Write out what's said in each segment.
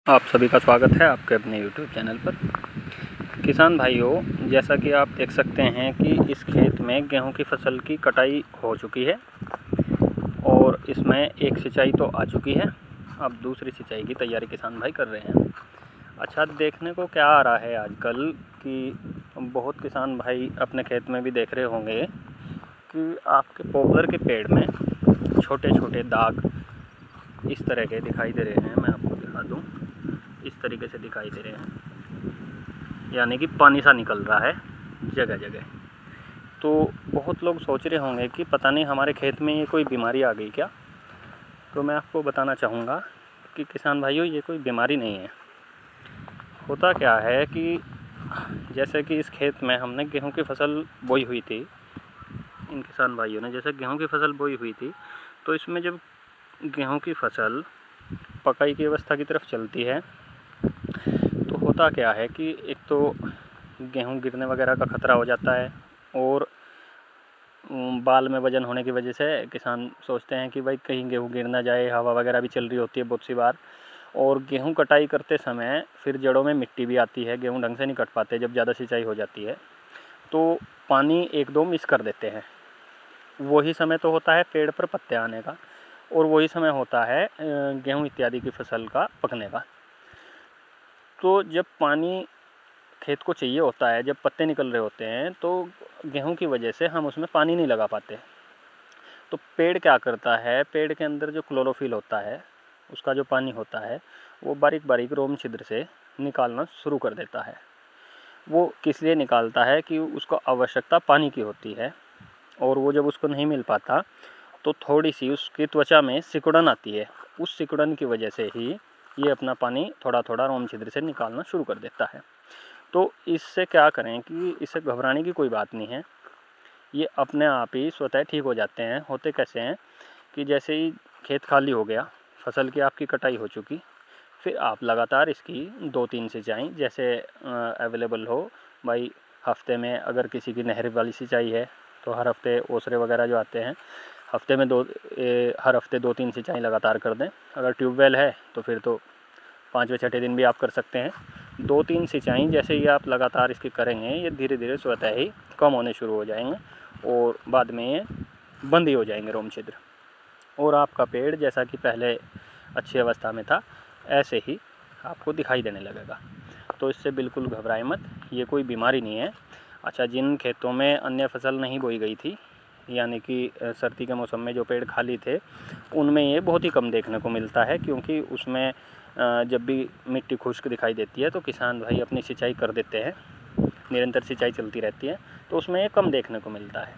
आप सभी का स्वागत है आपके अपने YouTube चैनल पर। किसान भाइयों, जैसा कि आप देख सकते हैं कि इस खेत में गेहूं की फसल की कटाई हो चुकी है और इसमें एक सिंचाई तो आ चुकी है। अब दूसरी सिंचाई की तैयारी किसान भाई कर रहे हैं। अच्छा, देखने को क्या आ रहा है आजकल कि बहुत किसान भाई अपने खेत में भी देख रहे होंगे कि आपके पॉपुलर के पेड़ में छोटे छोटे दाग इस तरह के दिखाई दे रहे हैं। मैं आपको दिखा दूँ, इस तरीके से दिखाई दे रहे हैं, यानी कि पानी सा निकल रहा है जगह जगह। तो बहुत लोग सोच रहे होंगे कि पता नहीं हमारे खेत में ये कोई बीमारी आ गई क्या। तो मैं आपको बताना चाहूँगा कि किसान भाइयों, ये कोई बीमारी नहीं है। होता क्या है कि जैसे कि इस खेत में हमने गेहूं की फसल बोई हुई थी, इन किसान भाइयों ने जैसे गेहूं की फसल बोई हुई थी, तो इसमें जब गेहूं की फसल पकाई की अवस्था की तरफ चलती है तो होता क्या है कि एक तो गेहूं गिरने वगैरह का ख़तरा हो जाता है और बाल में वज़न होने की वजह से किसान सोचते हैं कि भाई कहीं गेहूं गिर ना जाए। हवा वगैरह भी चल रही होती है बहुत सी बार, और गेहूं कटाई करते समय फिर जड़ों में मिट्टी भी आती है, गेहूं ढंग से नहीं कट पाते जब ज़्यादा सिंचाई हो जाती है। तो पानी एक दो मिस कर देते हैं। वही समय तो होता है पेड़ पर पत्ते आने का, और वही समय होता है गेहूं इत्यादि की फसल का पकने का। तो जब पानी खेत को चाहिए होता है, जब पत्ते निकल रहे होते हैं, तो गेहूं की वजह से हम उसमें पानी नहीं लगा पाते। तो पेड़ क्या करता है, पेड़ के अंदर जो क्लोरोफिल होता है, उसका जो पानी होता है, वो बारीक बारीक रोम छिद्र से निकालना शुरू कर देता है। वो किस लिए निकालता है कि उसको आवश्यकता पानी की होती है, और वो जब उसको नहीं मिल पाता तो थोड़ी सी उसकी त्वचा में सिकुड़न आती है। उस सिकुड़न की वजह से ही ये अपना पानी थोड़ा थोड़ा रोम छिद्र से निकालना शुरू कर देता है। तो इससे क्या करें कि इससे घबराने की कोई बात नहीं है, ये अपने आप ही स्वतः ठीक हो जाते हैं। होते कैसे हैं कि जैसे ही खेत खाली हो गया, फसल की आपकी कटाई हो चुकी, फिर आप लगातार इसकी 2-3 सिंचाई जैसे अवेलेबल हो भाई। हफ्ते में अगर किसी की नहर वाली सिंचाई है तो हर हफ्ते ओसरे वगैरह जो आते हैं, हफ्ते में हर हफ्ते 2-3 सिंचाई लगातार कर दें। अगर ट्यूबवेल है तो फिर तो 5वें छठे दिन भी आप कर सकते हैं। 2-3 सिंचाई जैसे ही आप लगातार इसकी करेंगे, ये धीरे धीरे स्वतः ही कम होने शुरू हो जाएंगे और बाद में ये बंद ही हो जाएंगे रोम छिद्र, और आपका पेड़ जैसा कि पहले अच्छी अवस्था में था ऐसे ही आपको दिखाई देने लगेगा। तो इससे बिल्कुल घबराए मत, ये कोई बीमारी नहीं है। अच्छा, जिन खेतों में अन्य फसल नहीं बोई गई थी, यानी कि सर्दी के मौसम में जो पेड़ खाली थे, उनमें ये बहुत ही कम देखने को मिलता है, क्योंकि उसमें जब भी मिट्टी खुश्क दिखाई देती है तो किसान भाई अपनी सिंचाई कर देते हैं, निरंतर सिंचाई चलती रहती है, तो उसमें ये कम देखने को मिलता है।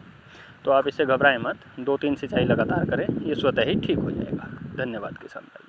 तो आप इससे घबराएं मत, 2-3 सिंचाई लगातार करें, ये स्वतः ही ठीक हो जाएगा। धन्यवाद किसान भाई।